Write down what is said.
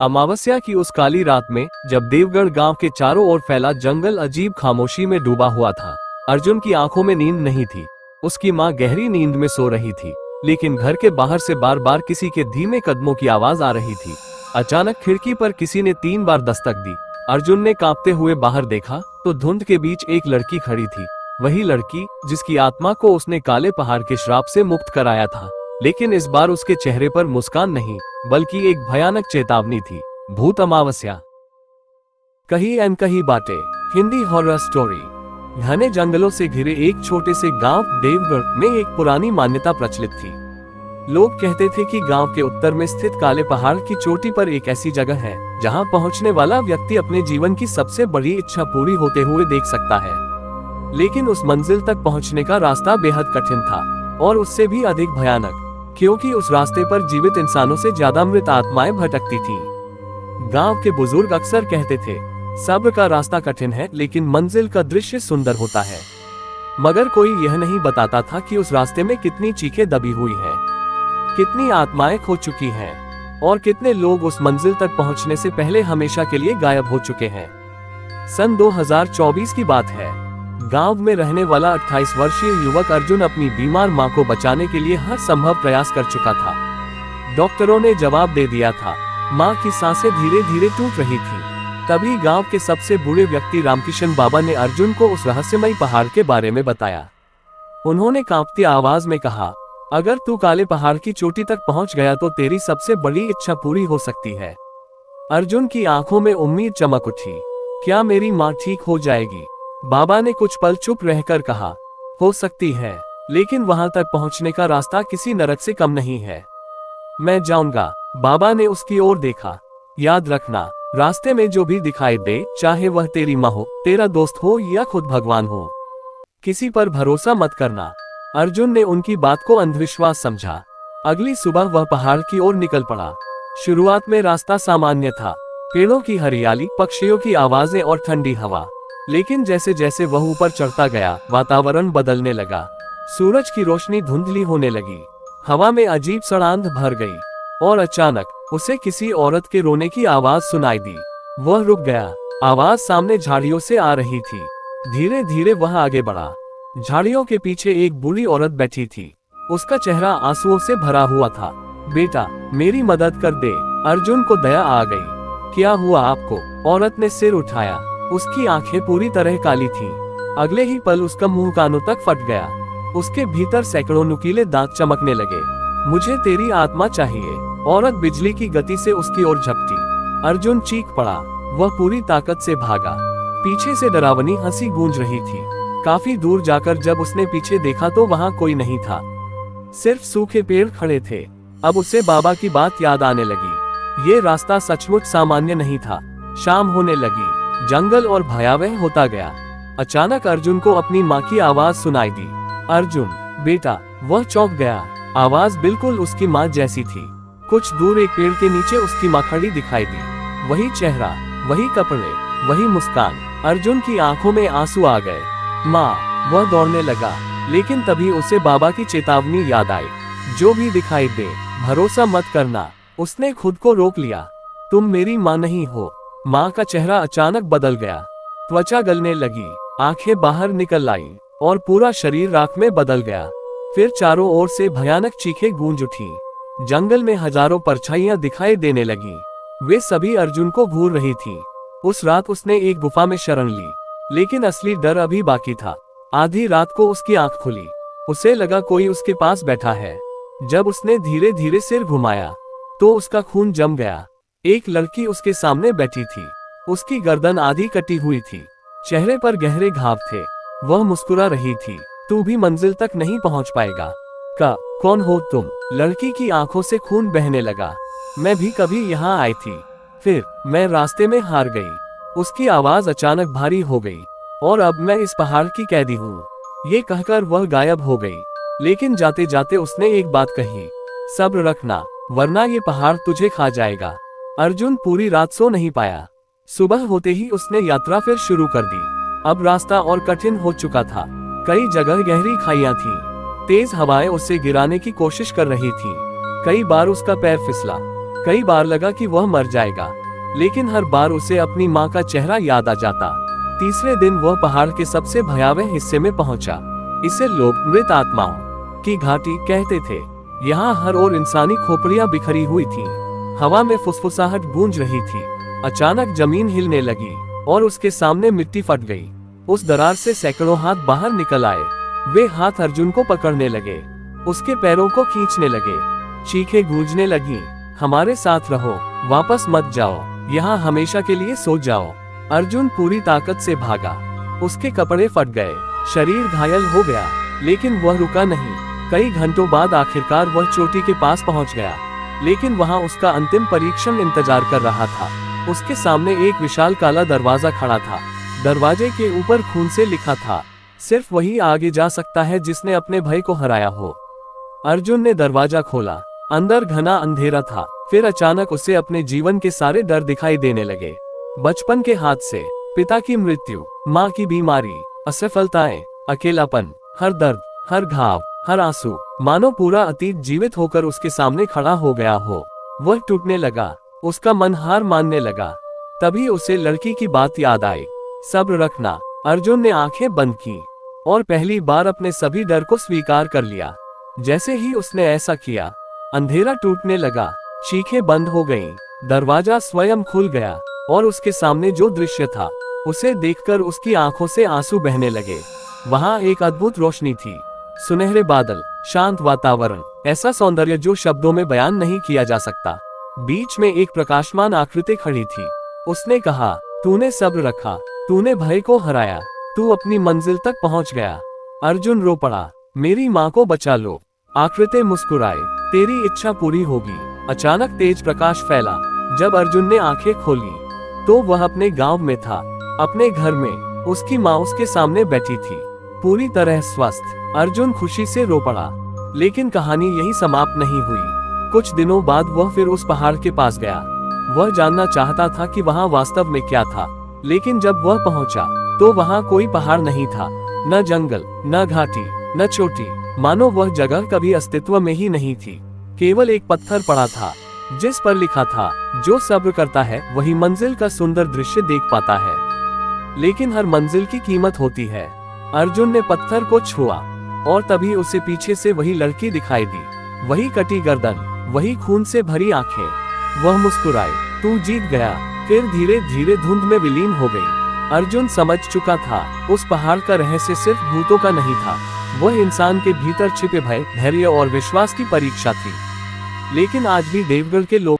अमावस्या की उस काली रात में जब देवगढ़ गांव के चारों ओर फैला जंगल अजीब खामोशी में डूबा हुआ था, अर्जुन की आंखों में नींद नहीं थी। उसकी माँ गहरी नींद में सो रही थी, लेकिन घर के बाहर से बार बार किसी के धीमे कदमों की आवाज आ रही थी। अचानक खिड़की पर किसी ने 3 बार दस्तक दी। अर्जुन ने कांपते हुए बाहर देखा तो धुंध के बीच एक लड़की खड़ी थी। वही लड़की जिसकी आत्मा को उसने काले पहाड़ के श्राप से मुक्त कराया था, लेकिन इस बार उसके चेहरे पर मुस्कान नहीं बल्कि एक भयानक चेतावनी थी। भूत अमावस्या। कही अनकही बातें। Hindi horror story. घने जंगलों से घिरे एक छोटे से गांव देवगढ़ में एक पुरानी मान्यता प्रचलित थी। लोग कहते थे कि गांव के उत्तर में स्थित काले पहाड़ की चोटी पर एक ऐसी जगह है जहां पहुंचने वाला व्यक्ति अपने जीवन की सबसे बड़ी इच्छा पूरी होते हुए देख सकता है। लेकिन उस मंजिल तक पहुंचने का रास्ता बेहद कठिन था और उससे भी अधिक भयानक, क्योंकि उस रास्ते पर जीवित इंसानों से ज्यादा मृत आत्माएं भटकती थीं। गांव के बुजुर्ग अक्सर कहते थे, सब्र का रास्ता कठिन है लेकिन मंजिल का दृश्य सुंदर होता है। मगर कोई यह नहीं बताता था कि उस रास्ते में कितनी चीखें दबी हुई हैं, कितनी आत्माएं खो चुकी हैं और कितने लोग उस मंजिल तक पहुंचने से पहले हमेशा के लिए गायब हो चुके हैं। सन 2024 की बात है। गांव में रहने वाला 28 वर्षीय युवक अर्जुन अपनी बीमार मां को बचाने के लिए हर संभव प्रयास कर चुका था। डॉक्टरों ने जवाब दे दिया था, मां की सांसें धीरे धीरे टूट रही थी। तभी गांव के सबसे बूढ़े व्यक्ति रामकिशन बाबा ने अर्जुन को उस रहस्यमयी पहाड़ के बारे में बताया। उन्होंने कांपती आवाज में कहा, अगर तू काले पहाड़ की चोटी तक पहुंच गया तो तेरी सबसे बड़ी इच्छा पूरी हो सकती है। अर्जुन की आंखों में उम्मीद चमक उठी। क्या मेरी मां ठीक हो जाएगी? बाबा ने कुछ पल चुप रहकर कहा, हो सकती है, लेकिन वहां तक पहुंचने का रास्ता किसी नरक से कम नहीं है। मैं जाऊंगा। बाबा ने उसकी ओर देखा। याद रखना, रास्ते में जो भी दिखाई दे, चाहे वह तेरी मां हो, तेरा दोस्त हो या खुद भगवान हो, किसी पर भरोसा मत करना। अर्जुन ने उनकी बात को अंधविश्वास समझा। अगली सुबह वह पहाड़ की ओर निकल पड़ा। शुरुआत में रास्ता सामान्य था, पेड़ों की हरियाली, पक्षियों की आवाजें और ठंडी हवा। लेकिन जैसे जैसे वह ऊपर चढ़ता गया, वातावरण बदलने लगा। सूरज की रोशनी धुंधली होने लगी, हवा में अजीब सड़ांध भर गई और अचानक उसे किसी औरत के रोने की आवाज सुनाई दी। वह रुक गया। आवाज सामने झाड़ियों से आ रही थी। धीरे धीरे वह आगे बढ़ा। झाड़ियों के पीछे एक बूढ़ी औरत बैठी थी। उसका चेहरा आंसुओं से भरा हुआ था। बेटा, मेरी मदद कर दे। अर्जुन को दया आ गई। क्या हुआ आपको? औरत ने सिर उठाया। उसकी आंखें पूरी तरह काली थीं। अगले ही पल उसका मुंह कानों तक फट गया। उसके भीतर सैकड़ों नुकीले दांत चमकने लगे। मुझे तेरी आत्मा चाहिए। औरत बिजली की गति से उसकी ओर झपटी। अर्जुन चीख पड़ा। वह पूरी ताकत से भागा। पीछे से डरावनी हंसी गूंज रही थी। काफी दूर जाकर जब उसने पीछे देखा तो वहां कोई नहीं था, सिर्फ सूखे पेड़ खड़े थे। अब उसे बाबा की बात याद आने लगी। ये रास्ता सचमुच सामान्य नहीं था। शाम होने लगी, जंगल और भयावह होता गया। अचानक अर्जुन को अपनी माँ की आवाज सुनाई दी, अर्जुन बेटा। वह चौंक गया। आवाज बिल्कुल उसकी माँ जैसी थी। कुछ दूर एक पेड़ के नीचे उसकी माँ खड़ी दिखाई दी। वही चेहरा, वही कपड़े, वही मुस्कान। अर्जुन की आंखों में आंसू आ गए। माँ। वह दौड़ने लगा, लेकिन तभी उसे बाबा की चेतावनी याद आई, जो भी दिखाई दे भरोसा मत करना। उसने खुद को रोक लिया। तुम मेरी माँ नहीं हो। माँ का चेहरा अचानक बदल गया। त्वचा गलने लगी, आंखें बाहर निकल आईं और पूरा शरीर राख में बदल गया। फिर चारों ओर से भयानक चीखें गूंज उठीं। जंगल में हजारों परछाइयां दिखाई देने लगीं। वे सभी अर्जुन को घूर रही थीं। उस रात उसने एक गुफा में शरण ली, लेकिन असली डर अभी बाकी था। आधी रात को उसकी आंख खुली। उसे लगा कोई उसके पास बैठा है। जब उसने धीरे धीरे सिर घुमाया तो उसका खून जम गया। एक लड़की उसके सामने बैठी थी। उसकी गर्दन आधी कटी हुई थी, चेहरे पर गहरे घाव थे। वह मुस्कुरा रही थी। तू भी मंजिल तक नहीं पहुंच पाएगा। कौन हो तुम? लड़की की आंखों से खून बहने लगा। मैं भी कभी यहाँ आई थी, फिर मैं रास्ते में हार गई। उसकी आवाज अचानक भारी हो गई। और अब मैं इस पहाड़ की कैदी हूँ। ये कहकर वह गायब हो गई। लेकिन जाते जाते उसने एक बात कही, सब्र रखना, वरना ये पहाड़ तुझे खा जाएगा। अर्जुन पूरी रात सो नहीं पाया। सुबह होते ही उसने यात्रा फिर शुरू कर दी। अब रास्ता और कठिन हो चुका था। कई जगह गहरी खाइयां थीं। तेज हवाएं उसे गिराने की कोशिश कर रही थीं। कई बार उसका पैर फिसला। कई बार लगा कि वह मर जाएगा, लेकिन हर बार उसे अपनी माँ का चेहरा याद आ जाता। तीसरे दिन वह पहाड़ के सबसे भयावह हिस्से में पहुंचा। इसे लोग मृत आत्माओं की घाटी कहते थे। यहाँ हर ओर इंसानी खोपड़ियां बिखरी हुई थीं। हवा में फुसफुसाहट गूंज रही थी। अचानक जमीन हिलने लगी और उसके सामने मिट्टी फट गई। उस दरार से सैकड़ों हाथ बाहर निकल आए। वे हाथ अर्जुन को पकड़ने लगे, उसके पैरों को खींचने लगे। चीखें गूंजने लगीं, हमारे साथ रहो, वापस मत जाओ, यहाँ हमेशा के लिए सो जाओ। अर्जुन पूरी ताकत से भागा। उसके कपड़े फट गए, शरीर घायल हो गया, लेकिन वह रुका नहीं। कई घंटों बाद आखिरकार वह चोटी के पास पहुंच गया, लेकिन वहां उसका अंतिम परीक्षण इंतजार कर रहा था। उसके सामने एक विशाल काला दरवाजा खड़ा था। दरवाजे के ऊपर खून से लिखा था, सिर्फ वही आगे जा सकता है जिसने अपने भय को हराया हो। अर्जुन ने दरवाजा खोला। अंदर घना अंधेरा था। फिर अचानक उसे अपने जीवन के सारे डर दिखाई देने लगे। बचपन के हादसे, पिता की मृत्यु, माँ की बीमारी, असफलताएं, अकेलापन, हर दर्द, हर घाव, हर आंसू, मानो पूरा अतीत जीवित होकर उसके सामने खड़ा हो गया हो। वह टूटने लगा, उसका मन हार मानने लगा। तभी उसे लड़की की बात याद आई, सब्र रखना। अर्जुन ने आंखें बंद की और पहली बार अपने सभी डर को स्वीकार कर लिया। जैसे ही उसने ऐसा किया, अंधेरा टूटने लगा, चीखें बंद हो गईं, दरवाजा स्वयं खुल गया और उसके सामने जो दृश्य था, उसे देखकर उसकी आंखों से आंसू बहने लगे। वहां एक अद्भुत रोशनी थी, सुनहरे बादल, शांत वातावरण, ऐसा सौंदर्य जो शब्दों में बयान नहीं किया जा सकता। बीच में एक प्रकाशमान आकृति खड़ी थी। उसने कहा, तूने सब्र रखा, तूने भय को हराया, तू अपनी मंजिल तक पहुंच गया। अर्जुन रो पड़ा, मेरी माँ को बचा लो। आकृति मुस्कुराए, तेरी इच्छा पूरी होगी। अचानक तेज प्रकाश फैला। जब अर्जुन ने आंखें खोली तो वह अपने गांव में था, अपने घर में। उसकी माँ उसके सामने बैठी थी, पूरी तरह स्वस्थ। अर्जुन खुशी से रो पड़ा। लेकिन कहानी यही समाप्त नहीं हुई। कुछ दिनों बाद वह फिर उस पहाड़ के पास गया। वह जानना चाहता था कि वहां वास्तव में क्या था। लेकिन जब वह पहुंचा तो वहां कोई पहाड़ नहीं था, न जंगल, न घाटी, न चोटी। मानो वह जगह कभी अस्तित्व में ही नहीं थी। केवल एक पत्थर पड़ा था, जिस पर लिखा था, जो सब्र करता है वही मंजिल का सुंदर दृश्य देख पाता है। लेकिन हर मंजिल की कीमत होती है। अर्जुन ने पत्थर को छुआ और तभी उसे पीछे से वही लड़की दिखाई दी, वही कटी गर्दन, वही खून से भरी आंखें। वह मुस्कुराई, तू जीत गया। फिर धीरे धीरे धुंध में विलीन हो गई। अर्जुन समझ चुका था, उस पहाड़ का रहस्य सिर्फ भूतों का नहीं था, वह इंसान के भीतर छिपे भय, धैर्य और विश्वास की परीक्षा थी। लेकिन आज भी देवगढ़ के लोग